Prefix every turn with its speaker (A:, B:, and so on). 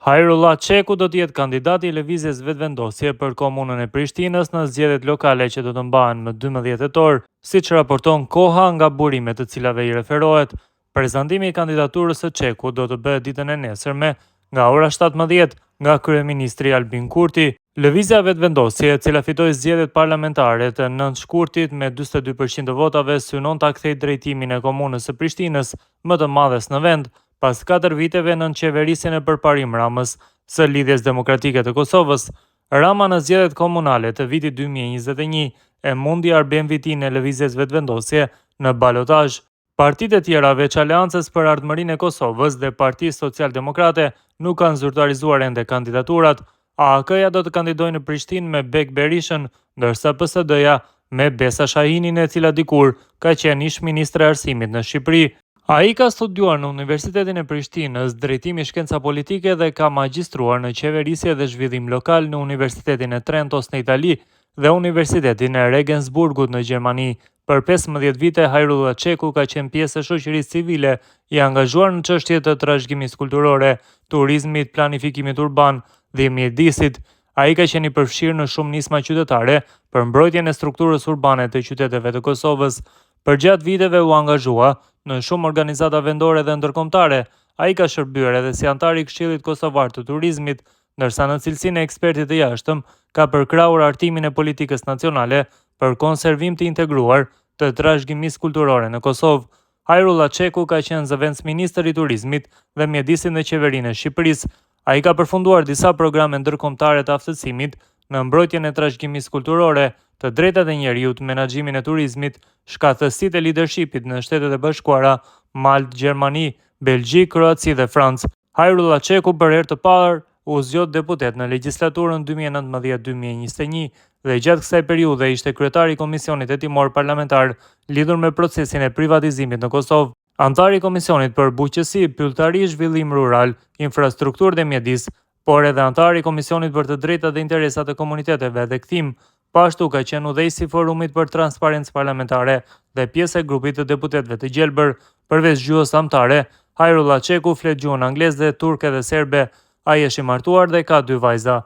A: Hajrullah Çeku do të jetë kandidati i lëvizjes vetëvendosje për komunën e Prishtinës në zgjedhjet lokale që do të mbahen më 12 tetor, siç raporton Koha nga burimet të cilave i referohet. Prezantimi i kandidaturës së Çekut do të bëhet ditën e nesërme nga ora 17 nga kryeministri Albin Kurti. Lëvizja vetëvendosje, e cila fitoi zgjedhjet parlamentare të 9 shkurtit me 42% të votave, synon ta kthejë drejtimin e komunës së Prishtinës më të madhes në vend, pas 4 viteve nën qeverisjen e përparim Ramës së Lidhjes Demokratike të Kosovës. Rama në zgjedhjet komunale të vitit 2021 e mundi Arben Vitin e lëvizjes vetëvendosje në balotazh. Partitë e tjera veç Aleancës për Ardhmërinë e Kosovës dhe Partisë Social-Demokrate nuk kanë zyrtarizuar ende kandidaturat. AAK-ja do të kandidojë në Prishtinë me Bek Berishën, ndërsa PSD-ja me Besa Shahinin, e cila dikur ka qenë ish-ministre e arsimit në Shqipëri. Ai ka studiuar në Universitetin e Prishtinës drejtimi shkenca politike dhe ka magjistruar në qeverisje dhe zhvillim lokal në Universitetin e Trentos në Itali dhe Universitetin e Regensburgut në Gjermani. Për 15 vite, Hajrullah Çeku ka qenë pjesë e shoqërisë civile, i angazhuar në çështje të trashëgimisë kulturore, turizmit, planifikimit urban dhe mjedisit. Ai ka qenë i përfshirë në shumë nisma qytetare për mbrojtjen e strukturës urbane të qyteteve të Kosovës. Përgjatë viteve u angazhua në shumë organizata vendore dhe ndërkombëtare. Ai ka shërbyer edhe si antar i Këshillit Kosovar të Turizmit, ndërsa në cilësinë e ekspertit të jashtëm ka përkrahur hartimin e politikës nacionale për konservim të integruar të trashëgimisë kulturore në Kosovë. Hajrullah Çeku ka qenë zëvendësministër i turizmit dhe mjedisit në qeverinë e Shqipërisë. Ai ka përfunduar disa programe ndërkombëtare të aftësimit në mbrojtjen e trashëgimisë kulturore, të drejtat e njerëzit, menaxhimin e turizmit, shkathësitë e leadershipit në Shtetet e Bashkuara, Maltë, Gjermani, Belgjik, Kroaci dhe Francë. Hajrullah Çeku për herë të parë u zgjodh deputet në legjislaturën 2019-2021 dhe gjatë kësaj periudhe ishte kryetari i Komisionit Hetimor Parlamentar lidhur me procesin e privatizimit në Kosovë. Antar i Komisionit për Bujqësi, Pylltari, Zhvillim Rural, Infrastrukturë dhe Mjedis, por edhe antar i Komisionit për të drejtat dhe interesat e komuniteteve dhe kthim. Pashtu ka qenë udhëheqësi i Forumit për Transparencë Parlamentare dhe pjesë e grupit të deputetëve të gjelbër. Përveç gjuhës anëtare, Hajrullah Çeku flet gjuhën angleze, turke dhe serbe. Ai është i martuar dhe ka 2 vajza.